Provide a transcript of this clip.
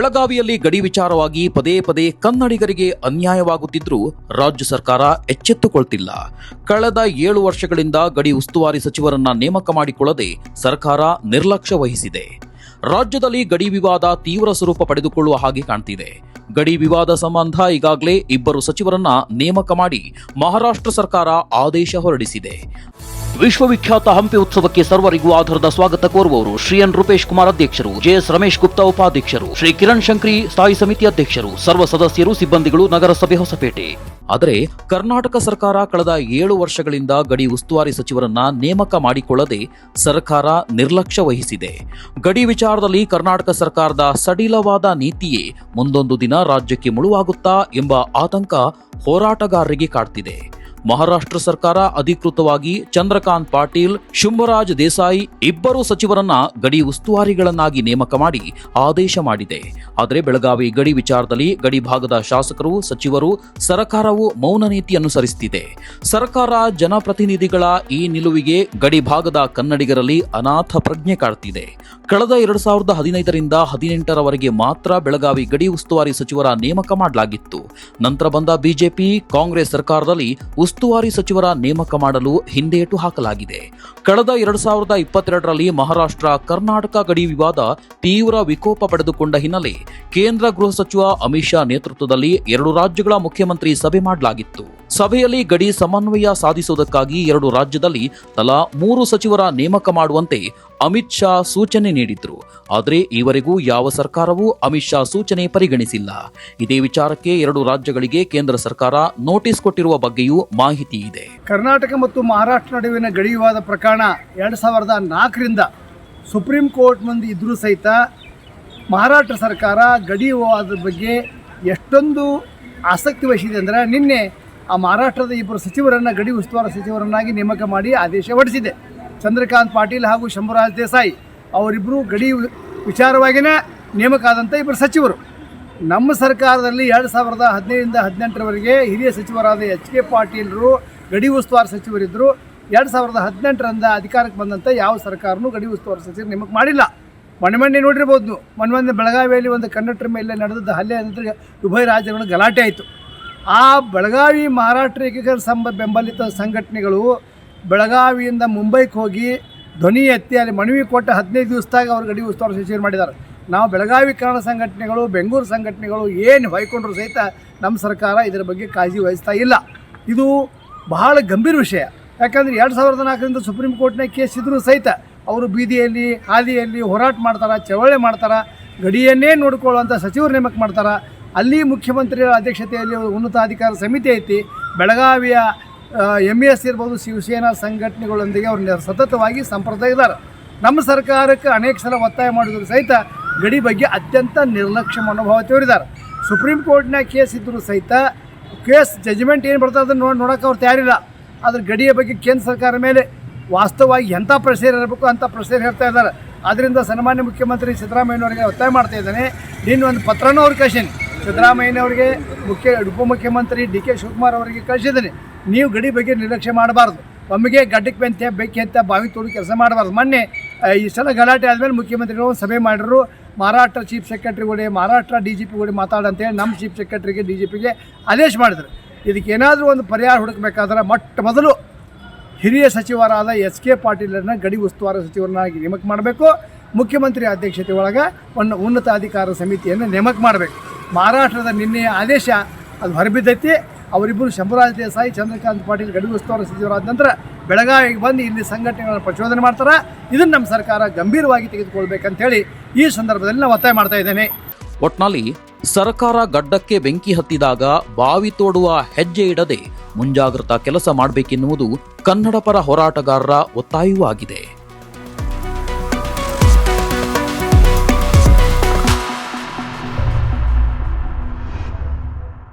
ಬೆಳಗಾವಿಯಲ್ಲಿ ಗಡಿ ವಿಚಾರವಾಗಿ ಪದೇ ಪದೇ ಕನ್ನಡಿಗರಿಗೆ ಅನ್ಯಾಯವಾಗುತ್ತಿದ್ದರೂ ರಾಜ್ಯ ಸರ್ಕಾರ ಎಚ್ಚೆತ್ತುಕೊಳ್ತಿಲ್ಲ. ಕಳೆದ 7 ವರ್ಷಗಳಿಂದ ಗಡಿ ಉಸ್ತುವಾರಿ ಸಚಿವರನ್ನ ನೇಮಕ ಮಾಡಿಕೊಳ್ಳದೆ ಸರ್ಕಾರ ನಿರ್ಲಕ್ಷ್ಯ ವಹಿಸಿದೆ. ರಾಜ್ಯದಲ್ಲಿ ಗಡಿ ವಿವಾದ ತೀವ್ರ ಸ್ವರೂಪ ಪಡೆದುಕೊಳ್ಳುವ ಹಾಗೆ ಕಾಣ್ತಿದೆ. ಗಡಿ ವಿವಾದ ಸಂಬಂಧ ಈಗಾಗಲೇ 2 ಸಚಿವರನ್ನ ನೇಮಕ ಮಾಡಿ ಮಹಾರಾಷ್ಟ್ರ ಸರ್ಕಾರ ಆದೇಶ ಹೊರಡಿಸಿದೆ. ವಿಶ್ವವಿಖ್ಯಾತ ಹಂಪಿ ಉತ್ಸವಕ್ಕೆ ಸರ್ವರಿಗೂ ಆಧಾರದ ಸ್ವಾಗತ ಕೋರುವವರು ಶ್ರೀ ಎನ್ ರೂಪೇಶ್ ಕುಮಾರ್ ಅಧ್ಯಕ್ಷರು, ಜೆಎಸ್ ರಮೇಶ್ ಗುಪ್ತಾ ಉಪಾಧ್ಯಕ್ಷರು, ಶ್ರೀ ಕಿರಣ್ ಶಂಕ್ರಿ ಸ್ಥಾಯಿ ಸಮಿತಿ ಅಧ್ಯಕ್ಷರು, ಸರ್ವ ಸದಸ್ಯರು, ಸಿಬ್ಬಂದಿಗಳು, ನಗರಸಭೆ ಹೊಸಪೇಟೆ. ಆದರೆ ಕರ್ನಾಟಕ ಸರ್ಕಾರ ಕಳೆದ 7 ವರ್ಷಗಳಿಂದ ಗಡಿ ಉಸ್ತುವಾರಿ ಸಚಿವರನ್ನ ನೇಮಕ ಮಾಡಿಕೊಳ್ಳದೆ ಸರ್ಕಾರ ನಿರ್ಲಕ್ಷ್ಯ ವಹಿಸಿದೆ. ಗಡಿ ವಿಚಾರದಲ್ಲಿ ಕರ್ನಾಟಕ ಸರ್ಕಾರದ ಸಡಿಲವಾದ ನೀತಿಯೇ ಮುಂದೊಂದು ದಿನ ರಾಜ್ಯಕ್ಕೆ ಮುಳುವಾಗುತ್ತಾ ಎಂಬ ಆತಂಕ ಹೋರಾಟಗಾರರಿಗೆ ಕಾಡ್ತಿದೆ. ಮಹಾರಾಷ್ಟ್ರ ಸರ್ಕಾರ ಅಧಿಕೃತವಾಗಿ ಚಂದ್ರಕಾಂತ್ ಪಾಟೀಲ್, ಶುಂಭರಾಜ್ ದೇಸಾಯಿ 2 ಸಚಿವರನ್ನ ಗಡಿ ಉಸ್ತುವಾರಿಗಳನ್ನಾಗಿ ನೇಮಕ ಮಾಡಿ ಆದೇಶ ಮಾಡಿದೆ. ಆದರೆ ಬೆಳಗಾವಿ ಗಡಿ ವಿಚಾರದಲ್ಲಿ ಗಡಿ ಭಾಗದ ಶಾಸಕರು, ಸಚಿವರು, ಸರ್ಕಾರವು ಮೌನ ನೀತಿ ಅನುಸರಿಸುತ್ತಿದೆ. ಸರ್ಕಾರ ಜನಪ್ರತಿನಿಧಿಗಳ ಈ ನಿಲುವಿಗೆ ಗಡಿ ಭಾಗದ ಕನ್ನಡಿಗರಲ್ಲಿ ಅನಾಥ ಪ್ರಜ್ಞೆ ಕಾಡುತ್ತಿದೆ. ಕಳೆದ 2015ರಿಂದ 18ರವರೆಗೆ ಮಾತ್ರ ಬೆಳಗಾವಿ ಗಡಿ ಉಸ್ತುವಾರಿ ಸಚಿವರ ನೇಮಕ ಮಾಡಲಾಗಿತ್ತು. ನಂತರ ಬಂದ ಬಿಜೆಪಿ ಕಾಂಗ್ರೆಸ್ ಸರ್ಕಾರದಲ್ಲಿ ಉಸ್ತುವಾರಿ ಸಚಿವರ ನೇಮಕ ಮಾಡಲು ಹಿಂದೇಟು ಹಾಕಲಾಗಿದೆ. ಕಳೆದ 2022ರಲ್ಲಿ ಮಹಾರಾಷ್ಟ್ರ ಕರ್ನಾಟಕ ಗಡಿ ವಿವಾದ ತೀವ್ರ ವಿಕೋಪ ಪಡೆದುಕೊಂಡ ಹಿನ್ನೆಲೆ ಕೇಂದ್ರ ಗೃಹ ಸಚಿವ ಅಮಿತ್ ಶಾ ನೇತೃತ್ವದಲ್ಲಿ 2 ರಾಜ್ಯಗಳ ಮುಖ್ಯಮಂತ್ರಿ ಸಭೆ ಮಾಡಲಾಗಿತ್ತು. ಸಭೆಯಲ್ಲಿ ಗಡಿ ಸಮನ್ವಯ ಸಾಧಿಸುವುದಕ್ಕಾಗಿ 2 ರಾಜ್ಯದಲ್ಲಿ ತಲಾ 3 ಸಚಿವರ ನೇಮಕ ಮಾಡುವಂತೆ ಅಮಿತ್ ಶಾ ಸೂಚನೆ ನೀಡಿದ್ರು. ಆದರೆ ಈವರೆಗೂ ಯಾವ ಸರ್ಕಾರವೂ ಅಮಿತ್ ಶಾ ಸೂಚನೆ ಪರಿಗಣಿಸಿಲ್ಲ. ಇದೇ ವಿಚಾರಕ್ಕೆ 2 ರಾಜ್ಯಗಳಿಗೆ ಕೇಂದ್ರ ಸರ್ಕಾರ ನೋಟಿಸ್ ಕೊಟ್ಟಿರುವ ಬಗ್ಗೆಯೂ ಮಾಹಿತಿ ಇದೆ. ಕರ್ನಾಟಕ ಮತ್ತು ಮಹಾರಾಷ್ಟ್ರ ನಡುವಿನ ಗಡಿ ವಿವಾದ ಪ್ರಕರಣ 2004ರಿಂದ ಸುಪ್ರೀಂ ಕೋರ್ಟ್ ಮುಂದೆ ಇದ್ರೂ ಸಹಿತ ಮಹಾರಾಷ್ಟ್ರ ಸರ್ಕಾರ ಗಡಿ ವಿವಾದದ ಬಗ್ಗೆ ಎಷ್ಟೊಂದು ಆಸಕ್ತಿ ವಹಿಸಿದೆ ಅಂದರೆ ನಿನ್ನೆ ಆ ಮಹಾರಾಷ್ಟ್ರದ 2 ಸಚಿವರನ್ನು ಗಡಿ ಉಸ್ತುವಾರಿ ಸಚಿವರನ್ನಾಗಿ ನೇಮಕ ಮಾಡಿ ಆದೇಶ ಹೊರಡಿಸಿದೆ. ಚಂದ್ರಕಾಂತ್ ಪಾಟೀಲ್ ಹಾಗೂ ಶಂಭರಾಜ್ ದೇಸಾಯಿ ಅವರಿಬ್ಬರು ಗಡಿ ವಿಚಾರವಾಗಿಯೇ ನೇಮಕ ಆದಂಥ 2 ಸಚಿವರು. ನಮ್ಮ ಸರ್ಕಾರದಲ್ಲಿ 2015ರಿಂದ 18ರವರೆಗೆ ಹಿರಿಯ ಸಚಿವರಾದ ಎಚ್ ಕೆ ಪಾಟೀಲರು ಗಡಿ ಉಸ್ತುವಾರಿ ಸಚಿವರಿದ್ದರು. 2018ರಿಂದ ಅಧಿಕಾರಕ್ಕೆ ಬಂದಂಥ ಯಾವ ಸರ್ಕಾರನೂ ಗಡಿ ಉಸ್ತುವಾರಿ ಸಚಿವರು ನೇಮಕ ಮಾಡಿಲ್ಲ. ಮೊನ್ನೆ ನೋಡಿರ್ಬೋದು, ಮೊನ್ನೆ ಬೆಳಗಾವಿಯಲ್ಲಿ ಒಂದು ಕಂಡಕ್ಟರ್ ಮೇಲೆ ನಡೆದ ಹಲ್ಲೆ ನಂತರ ಉಭಯ ರಾಜ್ಯಗಳ ಗಲಾಟೆ ಆಯಿತು. ಆ ಬೆಳಗಾವಿ ಮಹಾರಾಷ್ಟ್ರ ಏಕೀಕರಣ ಬೆಂಬಲಿತ ಸಂಘಟನೆಗಳು ಬೆಳಗಾವಿಯಿಂದ ಮುಂಬೈಗೆ ಹೋಗಿ ಧ್ವನಿ ಎತ್ತಿ ಅಲ್ಲಿ ಮನವಿ ಕೊಟ್ಟು 15 ದಿವಸದಾಗ ಅವರು ಗಡಿ ಉಸ್ತುವಾರಿ ಸಚಿವರು ಮಾಡಿದ್ದಾರೆ. ನಾವು ಬೆಳಗಾವಿ ಕನ್ನಡ ಸಂಘಟನೆಗಳು, ಬೆಂಗಳೂರು ಸಂಘಟನೆಗಳು ಏನು ಹೊಯ್ಕೊಂಡ್ರು ಸಹಿತ ನಮ್ಮ ಸರ್ಕಾರ ಇದರ ಬಗ್ಗೆ ಕಾಳಜಿ ವಹಿಸ್ತಾ ಇಲ್ಲ. ಇದು ಬಹಳ ಗಂಭೀರ ವಿಷಯ. ಯಾಕಂದರೆ 2004ರಿಂದ ಸುಪ್ರೀಂ ಕೋರ್ಟ್ನಾಗ ಕೇಸ್ ಇದ್ದರೂ ಸಹಿತ ಅವರು ಬೀದಿಯಲ್ಲಿ ಹಾದಿಯಲ್ಲಿ ಹೋರಾಟ ಮಾಡ್ತಾರೆ, ಚಳವಳಿ ಮಾಡ್ತಾರೆ, ಗಡಿಯನ್ನೇ ನೋಡಿಕೊಳ್ಳುವಂಥ ಸಚಿವರು ನೇಮಕ ಮಾಡ್ತಾರೆ. ಅಲ್ಲಿ ಮುಖ್ಯಮಂತ್ರಿಗಳ ಅಧ್ಯಕ್ಷತೆಯಲ್ಲಿ ಉನ್ನತಾಧಿಕಾರ ಸಮಿತಿ ಐತಿ. ಬೆಳಗಾವಿಯ MES ಇರ್ಬೋದು, ಶಿವಸೇನಾ ಸಂಘಟನೆಗಳೊಂದಿಗೆ ಅವರು ಸತತವಾಗಿ ಸಂಪರ್ಕದಾಗಿದ್ದಾರೆ. ನಮ್ಮ ಸರ್ಕಾರಕ್ಕೆ ಅನೇಕ ಸಲ ಒತ್ತಾಯ ಮಾಡಿದ್ರು ಸಹಿತ ಗಡಿ ಬಗ್ಗೆ ಅತ್ಯಂತ ನಿರ್ಲಕ್ಷ್ಯ ಮನೋಭಾವ ತೋರಿದ್ದಾರೆ. ಸುಪ್ರೀಂ ಕೋರ್ಟ್ನ ಕೇಸ್ ಇದ್ದರೂ ಸಹಿತ ಕೇಸ್ ಜಜ್ಮೆಂಟ್ ಏನು ಬರ್ತದೆ ಅದನ್ನು ನೋಡೋಕೆ ಅವ್ರು ತಯಾರಿಲ್ಲ. ಆದರೆ ಗಡಿಯ ಬಗ್ಗೆ ಕೇಂದ್ರ ಸರ್ಕಾರ ಮೇಲೆ ವಾಸ್ತವವಾಗಿ ಎಂಥ ಪ್ರೆಷರ್ ಇರಬೇಕು ಅಂಥ ಪ್ರೆಷರ್ ಹೇಳ್ತಾ ಇದ್ದಾರೆ. ಆದ್ದರಿಂದ ಸನ್ಮಾನ್ಯ ಮುಖ್ಯಮಂತ್ರಿ ಸಿದ್ದರಾಮಯ್ಯನವರಿಗೆ ಒತ್ತಾಯ ಮಾಡ್ತಾ ಇದ್ದಾನೆ. ಒಂದು ಪತ್ರನೂ ಅವ್ರು ಕಳಿಸೀನಿ, ಸಿದ್ದರಾಮಯ್ಯನವರಿಗೆ, ಉಪಮುಖ್ಯಮಂತ್ರಿ DK ಶಿವಕುಮಾರ್ ಅವರಿಗೆ ಕಳಿಸಿದ್ದೀನಿ. ನೀವು ಗಡಿ ಬಗ್ಗೆ ನಿರ್ಲಕ್ಷ್ಯ ಮಾಡಬಾರ್ದು. ಒಮ್ಮೆಗೆ ಗಡ್ಡಕ್ಕೆ ಬೆಂಕಿ ಅಂತ ಬಾವಿ ತೋಡಿ ಕೆಲಸ ಮಾಡಬಾರ್ದು. ಮೊನ್ನೆ ಈ ಸಲ ಗಲಾಟೆ ಆದಮೇಲೆ ಮುಖ್ಯಮಂತ್ರಿಗಳು ಸಭೆ ಮಾಡಿದ್ರು. ಮಹಾರಾಷ್ಟ್ರ ಚೀಫ್ ಸೆಕ್ರೆಟರಿಗಳು, ಮಹಾರಾಷ್ಟ್ರ DGPಗಳು ಮಾತಾಡಂತೇಳಿ ನಮ್ಮ ಚೀಫ್ ಸೆಕ್ರೆಟರಿಗೆ, DGPಗೆ ಆದೇಶ ಮಾಡಿದ್ರು. ಇದಕ್ಕೆ ಏನಾದರೂ ಒಂದು ಪರಿಹಾರ ಹುಡುಕಬೇಕಾದ್ರೆ ಮೊದಲು ಹಿರಿಯ ಸಚಿವರಾದ ಎಚ್ ಕೆ ಪಾಟೀಲರನ್ನ ಗಡಿ ಉಸ್ತುವಾರಿ ಸಚಿವರನ್ನಾಗಿ ನೇಮಕ ಮಾಡಬೇಕು. ಮುಖ್ಯಮಂತ್ರಿ ಅಧ್ಯಕ್ಷತೆ ಒಳಗೆ ಒಂದು ಉನ್ನತಾಧಿಕಾರ ಸಮಿತಿಯನ್ನು ನೇಮಕ ಮಾಡಬೇಕು. ಮಹಾರಾಷ್ಟ್ರದ ನಿನ್ನೆಯ ಆದೇಶ ಅದು ಹೊರಬಿದ್ದೈತಿ. ಅವರಿಬ್ಬರು ಶಂಭರಾಜ್ ದೇಸಾಯಿ, ಚಂದ್ರಕಾಂತ್ ಪಾಟೀಲ್ ಗಡಿ ಉಸ್ತುವಾರಿ ಸಚಿವರಾದ ನಂತರ ಬೆಳಗಾವಿಗೆ ಬಂದು ಇಲ್ಲಿ ಸಂಘಟನೆಗಳನ್ನು ಪ್ರಚೋದನೆ ಮಾಡ್ತಾರೆ. ಇದನ್ನು ನಮ್ಮ ಸರ್ಕಾರ ಗಂಭೀರವಾಗಿ ತೆಗೆದುಕೊಳ್ಬೇಕಂತೇಳಿ ಈ ಸಂದರ್ಭದಲ್ಲಿ ನಾನು ಒತ್ತಾಯ ಮಾಡ್ತಾ ಇದ್ದೇನೆ. ಒಟ್ನಲ್ಲಿ ಸರ್ಕಾರ ಗಡ್ಡಕ್ಕೆ ಬೆಂಕಿ ಹತ್ತಿದಾಗ ಬಾವಿ ತೋಡುವ ಹೆಜ್ಜೆ ಇಡದೆ ಮುಂಜಾಗ್ರತಾ ಕೆಲಸ ಮಾಡಬೇಕೆನ್ನುವುದು ಕನ್ನಡ ಪರ ಹೋರಾಟಗಾರರ ಒತ್ತಾಯವೂ ಆಗಿದೆ.